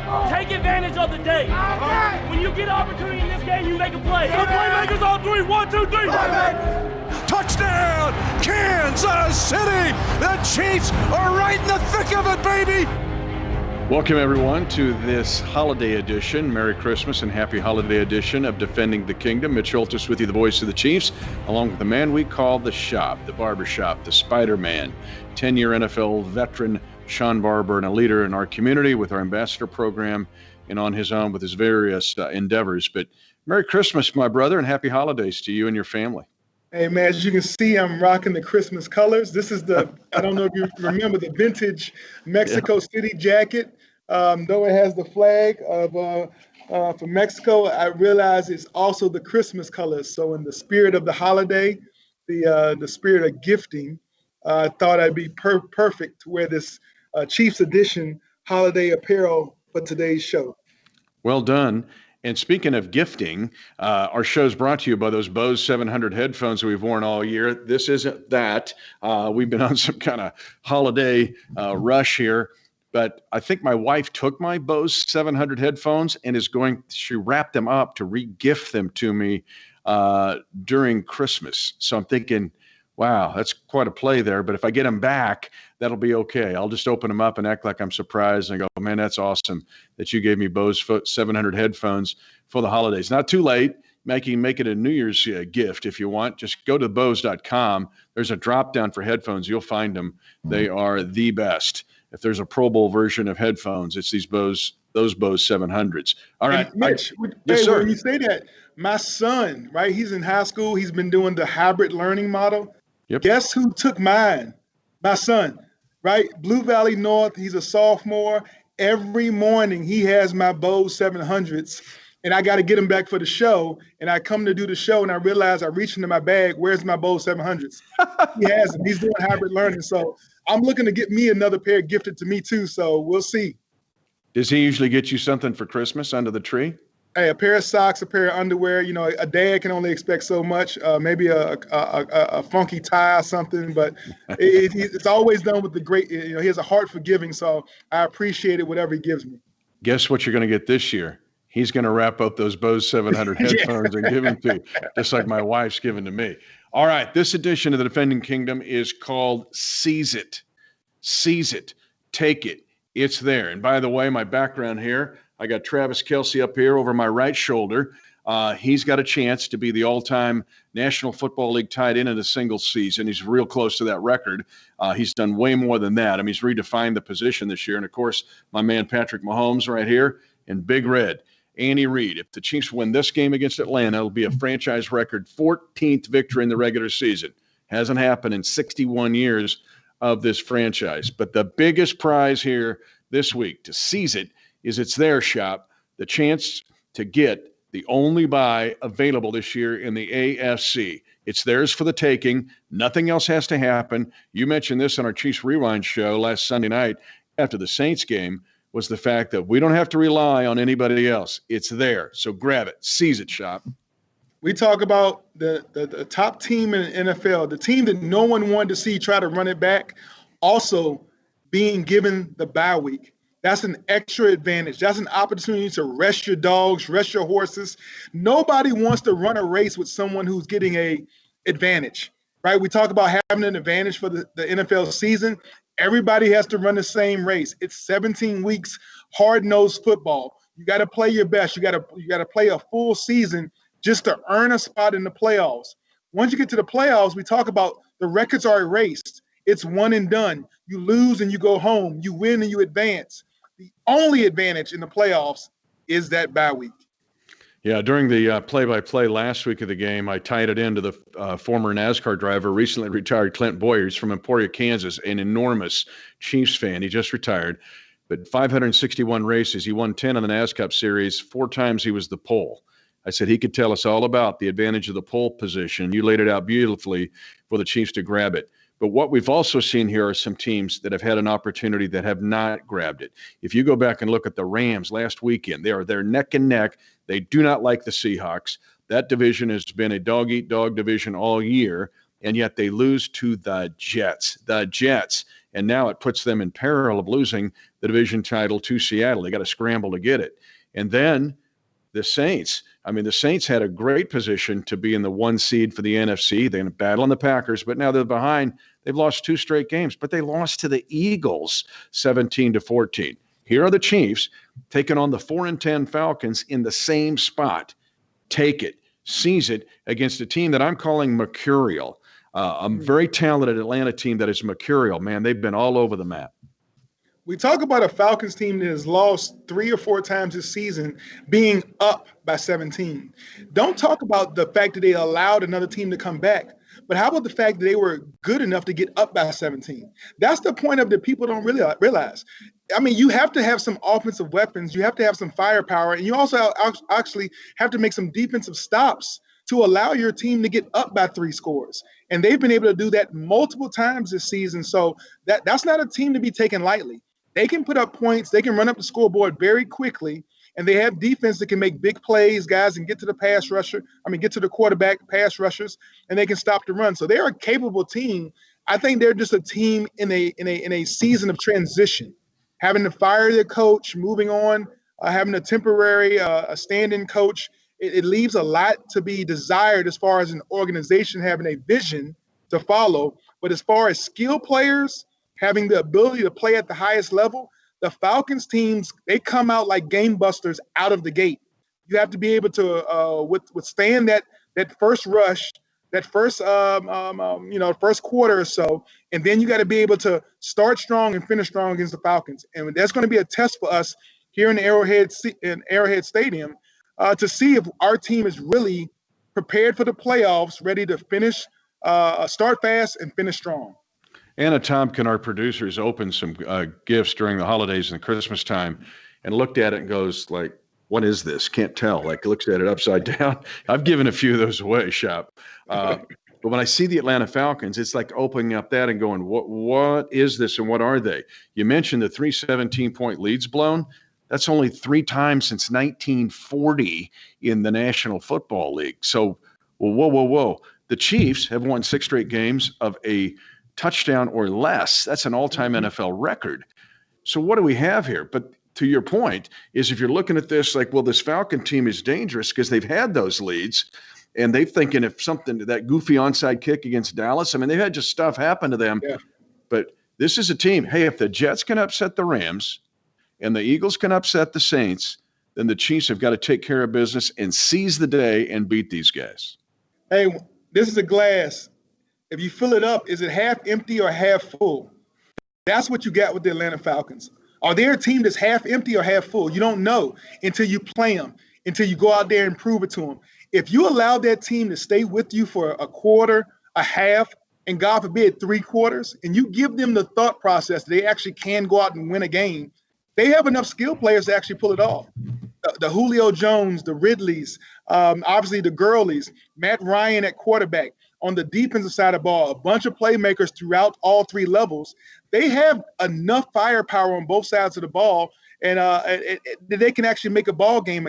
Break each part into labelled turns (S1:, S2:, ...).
S1: Take advantage of the day. When you get an opportunity in this game, you make a play. The playmakers on three. 1, 2, 3.
S2: Touchdown, Kansas City! The Chiefs are right in the thick of it, baby!
S3: Welcome, everyone, to this holiday edition. Merry Christmas and happy holiday edition of Defending the Kingdom. Mitch Holthus with you, the voice of the Chiefs, along with the man we call the Shop, the Barber Shop, the Spider-Man, 10-year NFL veteran Shawn Barber, and a leader in our community with our ambassador program and on his own with his various endeavors. But Merry Christmas, my brother, and happy holidays to you and your family.
S4: Hey, man, as you can see, I'm rocking the Christmas colors. This is I don't know if you remember the vintage Mexico City jacket. Though it has the flag of for Mexico, I realize it's also the Christmas colors. So in the spirit of the holiday, the spirit of gifting, I thought I'd be perfect to wear this Chiefs edition holiday apparel for today's show. Well
S3: done. And speaking of gifting, our show's brought to you by those Bose 700 headphones that we've worn all year. This isn't that. We've been on some kind of holiday rush here. But I think my wife took my Bose 700 headphones and she wrapped them up to re-gift them to me during Christmas. So I'm thinking, wow, that's quite a play there. But if I get them back, that'll be okay. I'll just open them up and act like I'm surprised and go, man, that's awesome that you gave me Bose 700 headphones for the holidays. Not too late. Make it a New Year's gift if you want. Just go to Bose.com. There's a drop down for headphones. You'll find them. They are the best. If there's a Pro Bowl version of headphones, it's those Bose 700s. All right.
S4: And Mitch,
S3: yes, sir.
S4: When you say that, my son, right, he's in high school. He's been doing the hybrid learning model.
S3: Yep.
S4: Guess who took mine? My son, right? Blue Valley North. He's a sophomore. Every morning he has my Bose 700s, and I got to get him back for the show. And I come to do the show, and I realize I reach into my bag. Where's my Bose 700s? He has them. He's doing hybrid learning. So I'm looking to get me another pair gifted to me too. So we'll see.
S3: Does he usually get you something for Christmas under the tree?
S4: Hey, a pair of socks, a pair of underwear. You know, a dad can only expect so much. Maybe a funky tie or something. But it's always done with the great. You know, he has a heart for giving. So I appreciate it, whatever he gives me.
S3: Guess what you're going to get this year? He's going to wrap up those Bose 700 headphones and give them to you, just like my wife's given to me. All right, this edition of the Defending Kingdom is called Seize It. Seize it. Take it. It's there. And by the way, my background here, I got Travis Kelce up here over my right shoulder. He's got a chance to be the all-time National Football League tight end in a single season. He's real close to that record. He's done way more than that. I mean, he's redefined the position this year. And, of course, my man Patrick Mahomes right here in Big Red. Andy Reid. If the Chiefs win this game against Atlanta, it'll be a franchise record 14th victory in the regular season. Hasn't happened in 61 years of this franchise. But the biggest prize here this week to seize it is it's their Shop, the chance to get the only bye available this year in the AFC. It's theirs for the taking. Nothing else has to happen. You mentioned this on our Chiefs Rewind show last Sunday night after the Saints game, was the fact that we don't have to rely on anybody else. It's there. So grab it. Seize it, Shop.
S4: We talk about the top team in the NFL, the team that no one wanted to see try to run it back, also being given the bye week. That's an extra advantage. That's an opportunity to rest your dogs, rest your horses. Nobody wants to run a race with someone who's getting a advantage, right? We talk about having an advantage for the NFL season. Everybody has to run the same race. It's 17 weeks, hard-nosed football. You got to play your best. You got to play a full season just to earn a spot in the playoffs. Once you get to the playoffs, we talk about the records are erased. It's one and done. You lose and you go home. You win and you advance. The only advantage in the playoffs is that bye week.
S3: Yeah, during the play-by-play last week of the game, I tied it into the former NASCAR driver, recently retired Clint Boyer. He's from Emporia, Kansas, an enormous Chiefs fan. He just retired. But 561 races, he won 10 on the NASCAR Series. 4 times he was the pole. I said he could tell us all about the advantage of the pole position. You laid it out beautifully for the Chiefs to grab it. But what we've also seen here are some teams that have had an opportunity that have not grabbed it. If you go back and look at the Rams last weekend, they're neck and neck. They do not like the Seahawks. That division has been a dog-eat-dog division all year, and yet they lose to the Jets. And now it puts them in peril of losing the division title to Seattle. They got to scramble to get it. And then the Saints. I mean, the Saints had a great position to be in the 1 seed for the NFC. They're going to battle on the Packers, but now they're behind. They've lost 2 straight games, but they lost to the Eagles 17-14. Here are the Chiefs taking on the 4-10 Falcons in the same spot. Take it, seize it against a team that I'm calling mercurial. A very talented Atlanta team that is mercurial. Man, they've been all over the map.
S4: We talk about a Falcons team that has lost 3 or 4 times this season being up by 17. Don't talk about the fact that they allowed another team to come back, but how about the fact that they were good enough to get up by 17? That's the point of that people don't really realize. I mean, you have to have some offensive weapons. You have to have some firepower, and you also actually have to make some defensive stops to allow your team to get up by 3 scores. And they've been able to do that multiple times this season. So that's not a team to be taken lightly. They can put up points. They can run up the scoreboard very quickly, and they have defense that can make big plays, guys, and get to the quarterback, pass rushers, and they can stop the run. So they're a capable team. I think they're just a team in a season of transition, having to fire their coach, moving on, having a temporary a stand-in coach. It leaves a lot to be desired as far as an organization having a vision to follow. But as far as skill players, having the ability to play at the highest level, the Falcons teams, they come out like game busters out of the gate. You have to be able to withstand that first rush, that first first quarter or so, and then you got to be able to start strong and finish strong against the Falcons. And that's going to be a test for us here in Arrowhead Stadium to see if our team is really prepared for the playoffs, ready to finish, start fast and finish strong.
S3: Anna Tompkin, our producers, opened some gifts during the holidays and Christmas time and looked at it and goes like, what is this? Can't tell. Like looks at it upside down. I've given a few of those away, Shop. But when I see the Atlanta Falcons, it's like opening up that and going, what is this and what are they? You mentioned the 3 17-point leads blown. That's only 3 times since 1940 in the National Football League. So, whoa. The Chiefs have won 6 straight games of a touchdown or less. That's an all-time NFL record. So what do we have here? But to your point is if you're looking at this like, well, this Falcon team is dangerous because they've had those leads and they're thinking if something, that goofy onside kick against Dallas, I mean, they've had just stuff happen to them. Yeah. But this is a team, hey, if the Jets can upset the Rams and the Eagles can upset the Saints, then the Chiefs have got to take care of business and seize the day and beat these guys.
S4: Hey, this is a glass. If you fill it up, is it half empty or half full? That's what you got with the Atlanta Falcons. Are they a team that's half empty or half full? You don't know until you play them, until you go out there and prove it to them. If you allow that team to stay with you for a quarter, a half, and God forbid 3 quarters, and you give them the thought process that they actually can go out and win a game, they have enough skill players to actually pull it off. The Julio Jones, the Ridleys, obviously the Gurleys, Matt Ryan at quarterback. On the defensive side of the ball, a bunch of playmakers throughout all 3 levels. They have enough firepower on both sides of the ball, and they can actually make a ball game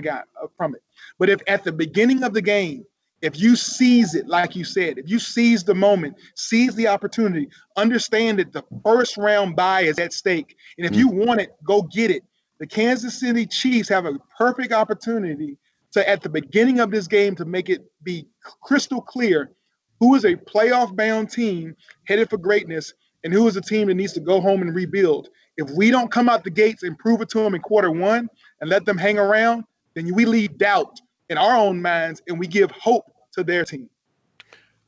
S4: from it. But if at the beginning of the game, if you seize it, like you said, if you seize the moment, seize the opportunity, understand that the first round bye is at stake, and if you want it, go get it. The Kansas City Chiefs have a perfect opportunity to, at the beginning of this game, to make it be crystal clear who is a playoff-bound team headed for greatness and who is a team that needs to go home and rebuild. If we don't come out the gates and prove it to them in quarter 1 and let them hang around, then we leave doubt in our own minds and we give hope to their team.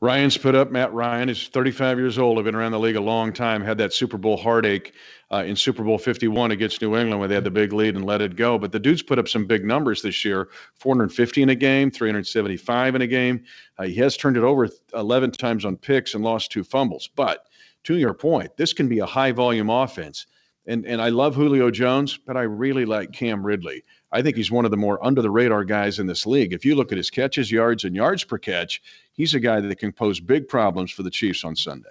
S3: Matt Ryan is 35 years old, have been around the league a long time, had that Super Bowl heartache in Super Bowl 51 against New England where they had the big lead and let it go. But the dude's put up some big numbers this year, 450 in a game, 375 in a game. He has turned it over 11 times on picks and lost 2 fumbles. But to your point, this can be a high-volume offense. And I love Julio Jones, but I really like Cam Ridley. I think he's one of the more under-the-radar guys in this league. If you look at his catches, yards, and yards per catch, he's a guy that can pose big problems for the Chiefs on Sunday.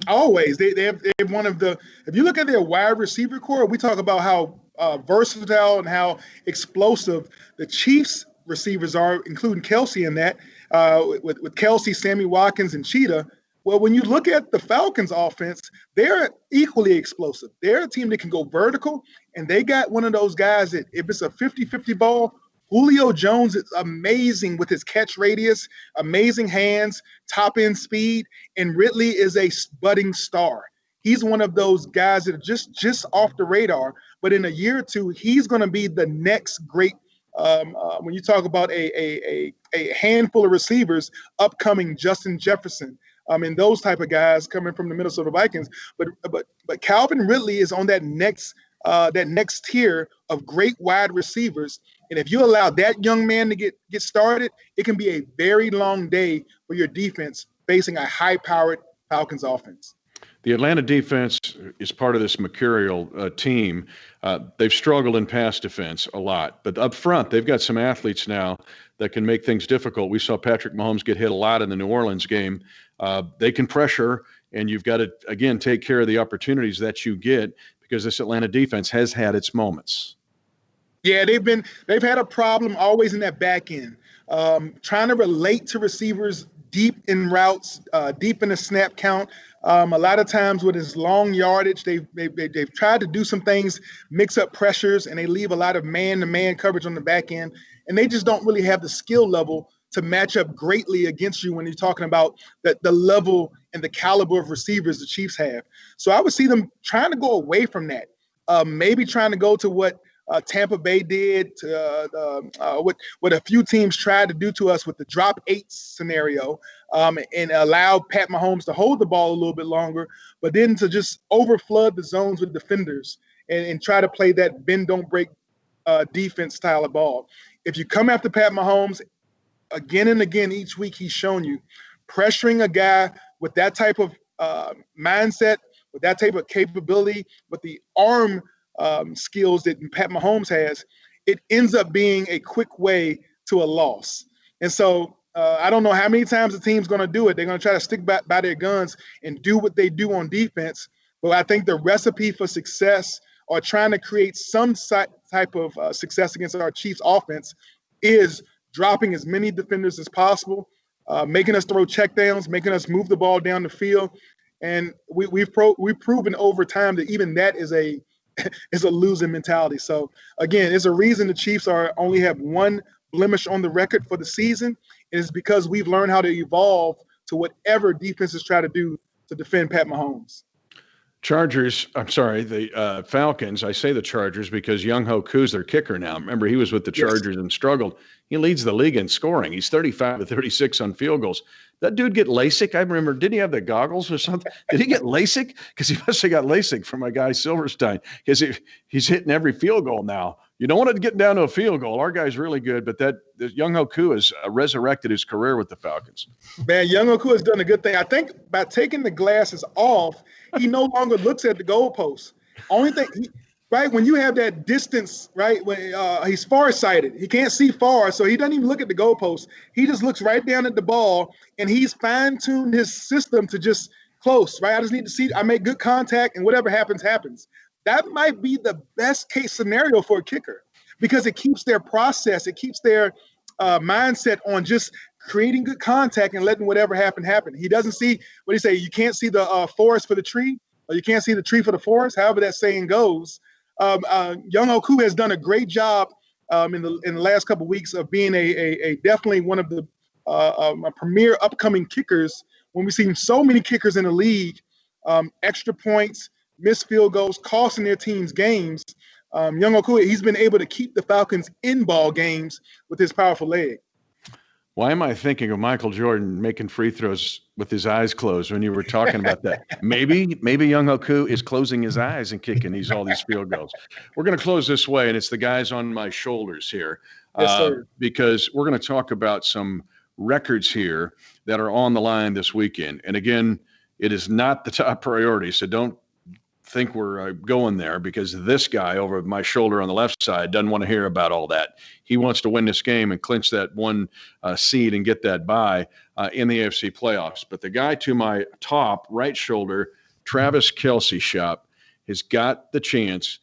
S4: Always. They have one of the – if you look at their wide receiver core, we talk about how versatile and how explosive the Chiefs receivers are, including Kelsey in that, with Kelsey, Sammy Watkins, and Cheetah. Well, when you look at the Falcons offense, they're equally explosive. They're a team that can go vertical, and they got one of those guys that if it's a 50-50 ball, Julio Jones is amazing with his catch radius, amazing hands, top end speed, and Ridley is a budding star. He's one of those guys that are just off the radar, but in a year or two, he's going to be the next great. When you talk about a handful of receivers, upcoming Justin Jefferson, and those type of guys coming from the Minnesota Vikings, but Calvin Ridley is on that next tier of great wide receivers. And if you allow that young man to get started, it can be a very long day for your defense facing a high-powered Falcons offense.
S3: The Atlanta defense is part of this mercurial team. They've struggled in pass defense a lot, but up front, they've got some athletes now that can make things difficult. We saw Patrick Mahomes get hit a lot in the New Orleans game. They can pressure, and you've got to, again, take care of the opportunities that you get because this Atlanta defense has had its moments.
S4: Yeah, they've had a problem always in that back end, trying to relate to receivers deep in routes, deep in the snap count. A lot of times with his long yardage, they've tried to do some things, mix up pressures, and they leave a lot of man-to-man coverage on the back end, and they just don't really have the skill level to match up greatly against you when you're talking about the level and the caliber of receivers the Chiefs have. So I would see them trying to go away from that, maybe trying to go to what Tampa Bay did, what a few teams tried to do to us with the drop 8 scenario, and allow Pat Mahomes to hold the ball a little bit longer, but then to just overflood the zones with defenders and try to play that bend, don't break defense style of ball. If you come after Pat Mahomes again and again each week, he's shown you pressuring a guy with that type of mindset, with that type of capability, with the arm skills that Pat Mahomes has, it ends up being a quick way to a loss. And so I don't know how many times the team's going to do it. They're going to try to stick by their guns and do what they do on defense. But I think the recipe for success or trying to create some type of success against our Chiefs offense is dropping as many defenders as possible, making us throw checkdowns, making us move the ball down the field. And we've proven over time that even that is a losing mentality. So again, it's a reason the Chiefs only have one blemish on the record for the season. Is because we've learned how to evolve to whatever defenses try to do to defend Pat Mahomes.
S3: The Falcons, I say the Chargers because Young-Ho Koo's their kicker now. Remember, he was with the Chargers and struggled. He leads the league in scoring. He's 35 to 36 on field goals. That dude get LASIK? I remember, didn't he have the goggles or something? Did he get LASIK? Because he must have got LASIK from my guy Silverstein because he's hitting every field goal now. You don't want to get down to a field goal. Our guy's really good, but Young-Ho Koo has resurrected his career with the Falcons.
S4: Man, Young-Ho Koo has done a good thing. I think by taking the glasses off, he no longer looks at the goalpost. Only thing, right, when you have that distance, right, when he's farsighted, he can't see far, so he doesn't even look at the goalpost. He just looks right down at the ball, and he's fine-tuned his system to just close, right? I just need to see, I make good contact, and whatever happens, happens. That might be the best case scenario for a kicker because it keeps their process, it keeps their mindset on just creating good contact and letting whatever happen. He doesn't see what he say. You can't see the forest for the tree, or you can't see the tree for the forest. However that saying goes. Young-Ho Koo has done a great job in the last couple of weeks of being a definitely one of the premier upcoming kickers. When we've seen so many kickers in the league, extra points, missed field goals, costing their teams games. Young-Ho Koo, he's been able to keep the Falcons in ball games with his powerful leg.
S3: Why am I thinking of Michael Jordan making free throws with his eyes closed when you were talking about that? Maybe Young-Ho Koo is closing his eyes and kicking all these field goals. We're going to close this way, and it's the guys on my shoulders here.
S4: Yes, sir.
S3: Because we're going to talk about some records here that are on the line this weekend. And again, it is not the top priority, so don't think we're going there because this guy over my shoulder on the left side doesn't want to hear about all that. He wants to win this game and clinch that one seed and get that bye in the AFC playoffs. But the guy to my top right shoulder, Travis Kelce Shop, has got the chance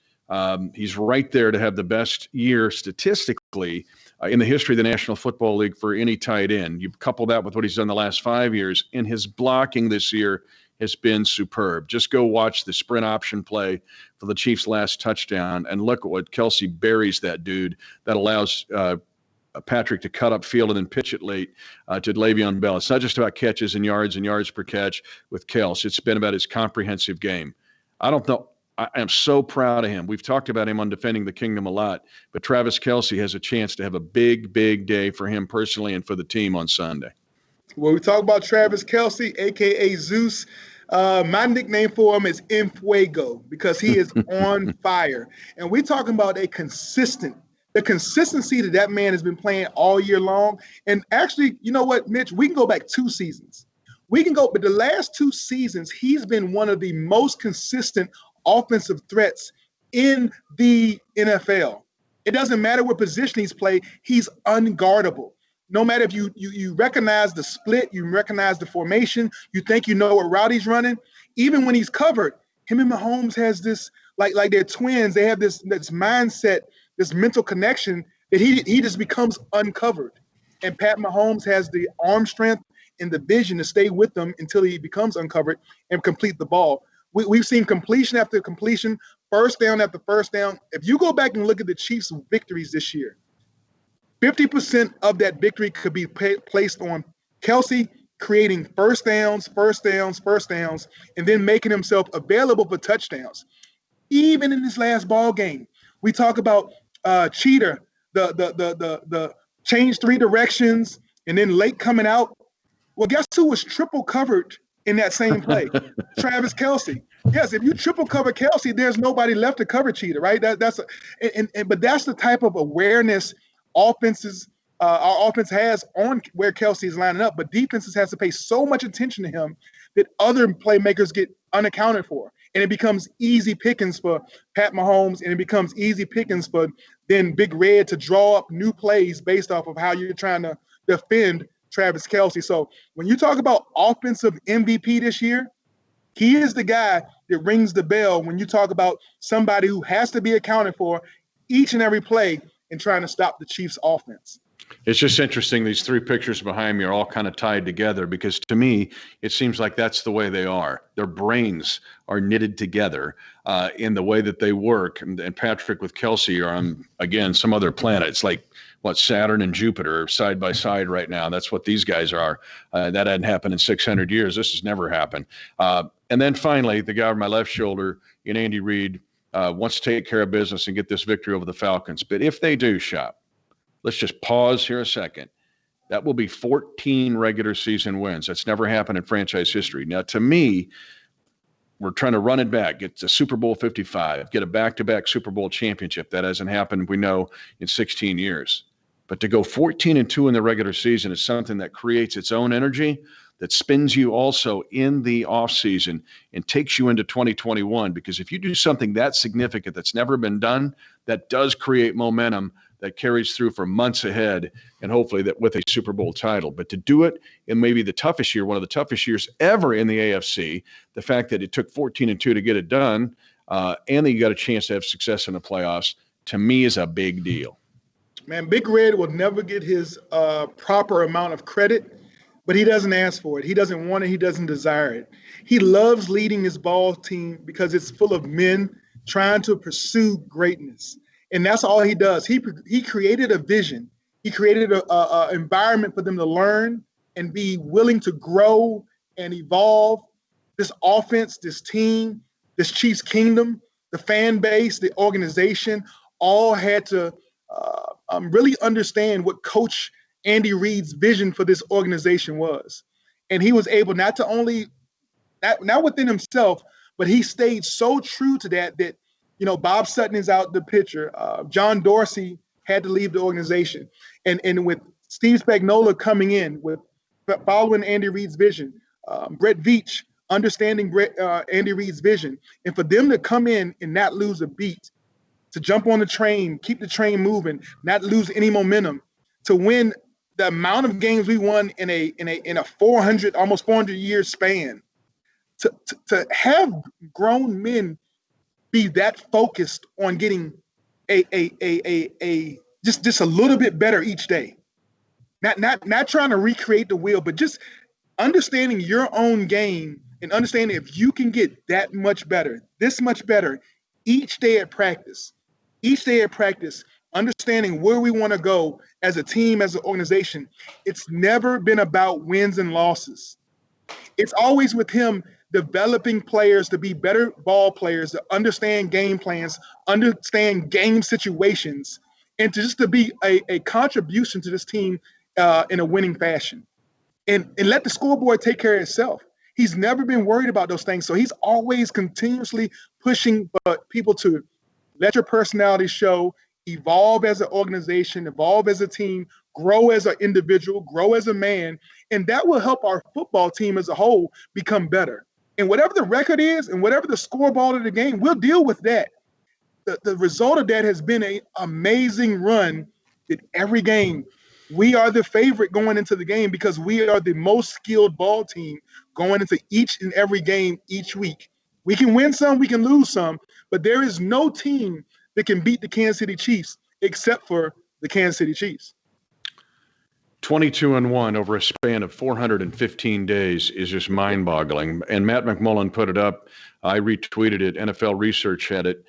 S3: He's right there to have the best year statistically in the history of the National Football League for any tight end. You couple that with what he's done the last 5 years, and his blocking this year has been superb. Just go watch the sprint option play for the Chiefs' last touchdown and look at what Kelsey buries that dude that allows Patrick to cut up field and then pitch it late to Le'Veon Bell. It's not just about catches and yards per catch with Kels. It's been about his comprehensive game. I don't know. I am so proud of him. We've talked about him on Defending the Kingdom a lot, but Travis Kelce has a chance to have a big, big day for him personally and for the team on Sunday.
S4: Well, we talk about Travis Kelce, a.k.a. Zeus. My nickname for him is Enfuego because he is on fire. And we're talking about the consistency that man has been playing all year long. And actually, you know what, Mitch, we can go back 2 seasons. But the last 2 seasons, he's been one of the most consistent offensive threats in the NFL. It doesn't matter what position he's played, he's unguardable. No matter if you recognize the split, you recognize the formation, you think you know what route he's running, even when he's covered, him and Mahomes has this, like they're twins, they have this mindset, this mental connection that he just becomes uncovered. And Pat Mahomes has the arm strength and the vision to stay with them until he becomes uncovered and complete the ball. We've seen completion after completion, first down after first down. If you go back and look at the Chiefs' victories this year, 50% of that victory could be placed on Kelce creating first downs, and then making himself available for touchdowns. Even in this last ball game, we talk about Cheater, the change 3 directions, and then late coming out. Well, guess who was triple covered in that same play? Travis Kelce. Yes, if you triple cover Kelce, there's nobody left to cover Cheetah, right? But that's the type of awareness our offense has on where Kelce is lining up. But defenses has to pay so much attention to him that other playmakers get unaccounted for, and it becomes easy pickings for Pat Mahomes, and it becomes easy pickings for then Big Red to draw up new plays based off of how you're trying to defend Travis Kelce. So when you talk about offensive MVP this year, he is the guy that rings the bell when you talk about somebody who has to be accounted for each and every play in trying to stop the Chiefs' offense.
S3: It's just interesting. These 3 pictures behind me are all kind of tied together because to me, it seems like that's the way they are. Their brains are knitted together in the way that they work. And Patrick with Kelce are on, again, some other planet. It's like, Saturn and Jupiter are side by side right now. That's what these guys are. That hadn't happened in 600 years. This has never happened. And then finally, the guy on my left shoulder in Andy Reid wants to take care of business and get this victory over the Falcons. But if they do, Shop, let's just pause here a second. That will be 14 regular season wins. That's never happened in franchise history. Now, to me, we're trying to run it back, get to Super Bowl 55, get a back-to-back Super Bowl championship. That hasn't happened, we know, in 16 years. But to go 14-2 in the regular season is something that creates its own energy that spins you also in the offseason and takes you into 2021. Because if you do something that significant that's never been done, that does create momentum that carries through for months ahead, and hopefully that with a Super Bowl title. But to do it in maybe the toughest year, one of the toughest years ever in the AFC, the fact that it took 14-2 to get it done, and that you got a chance to have success in the playoffs, to me is a big deal.
S4: Man, Big Red will never get his proper amount of credit, but he doesn't ask for it. He doesn't want it. He doesn't desire it. He loves leading his ball team because it's full of men trying to pursue greatness. And that's all he does. He created a vision. He created an environment for them to learn and be willing to grow and evolve. This offense, this team, this Chiefs kingdom, the fan base, the organization, all had to really understand what Coach Andy Reid's vision for this organization was. And he was able not to only, not within himself, but he stayed so true to that, Bob Sutton is out the picture. John Dorsey had to leave the organization. And with Steve Spagnuolo coming in, with following Andy Reid's vision, Brett Veach understanding Andy Reid's vision, and for them to come in and not lose a beat, to jump on the train, keep the train moving, not lose any momentum, to win the amount of games we won in a 400, almost 400 year span, to have grown men be that focused on getting just a little bit better each day. Not trying to recreate the wheel, but just understanding your own game and understanding if you can get that much better, this much better each day at practice, understanding where we want to go as a team, as an organization. It's never been about wins and losses. It's always with him developing players to be better ball players, to understand game plans, understand game situations, and to be a contribution to this team in a winning fashion. And let the scoreboard take care of itself. He's never been worried about those things. So he's always continuously pushing people to let your personality show, evolve as an organization, evolve as a team, grow as an individual, grow as a man. And that will help our football team as a whole become better. And whatever the record is and whatever the scoreboard of the game, we'll deal with that. The result of that has been an amazing run in every game. We are the favorite going into the game because we are the most skilled ball team going into each and every game each week. We can win some, we can lose some, but there is no team that can beat the Kansas City Chiefs except for the Kansas City Chiefs.
S3: 22-1 over a span of 415 days is just mind-boggling. And Matt McMullen put it up. I retweeted it. NFL Research had it.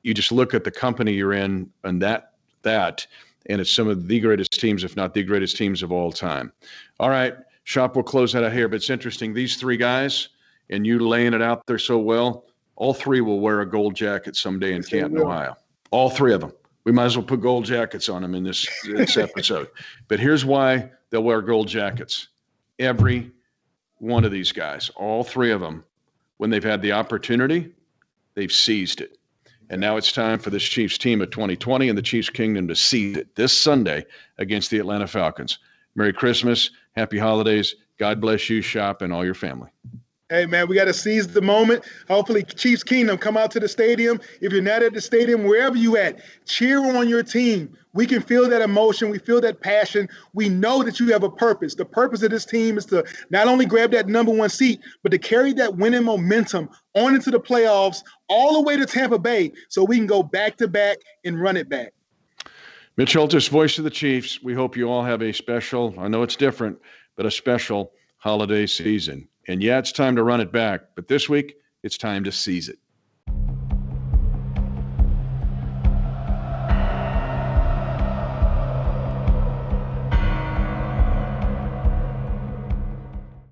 S3: You just look at the company you're in and that, and it's some of the greatest teams, if not the greatest teams of all time. All right, Shop, we'll close that out here. But it's interesting. These three guys, and you laying it out there so well, all three will wear a gold jacket someday in Canton, Ohio. All three of them. We might as well put gold jackets on them in this episode. But here's why they'll wear gold jackets. Every one of these guys, all three of them, when they've had the opportunity, they've seized it. And now it's time for this Chiefs team of 2020 and the Chiefs Kingdom to seize it this Sunday against the Atlanta Falcons. Merry Christmas, happy holidays. God bless you, Shop, and all your family.
S4: Hey, man, we got to seize the moment. Hopefully, Chiefs Kingdom, come out to the stadium. If you're not at the stadium, wherever you at, cheer on your team. We can feel that emotion. We feel that passion. We know that you have a purpose. The purpose of this team is to not only grab that number one seat, but to carry that winning momentum on into the playoffs all the way to Tampa Bay so we can go back-to-back and run it back.
S3: Mitch Holthus, voice of the Chiefs. We hope you all have a special, I know it's different, but a special holiday season. And yeah, it's time to run it back. But this week, it's time to seize it.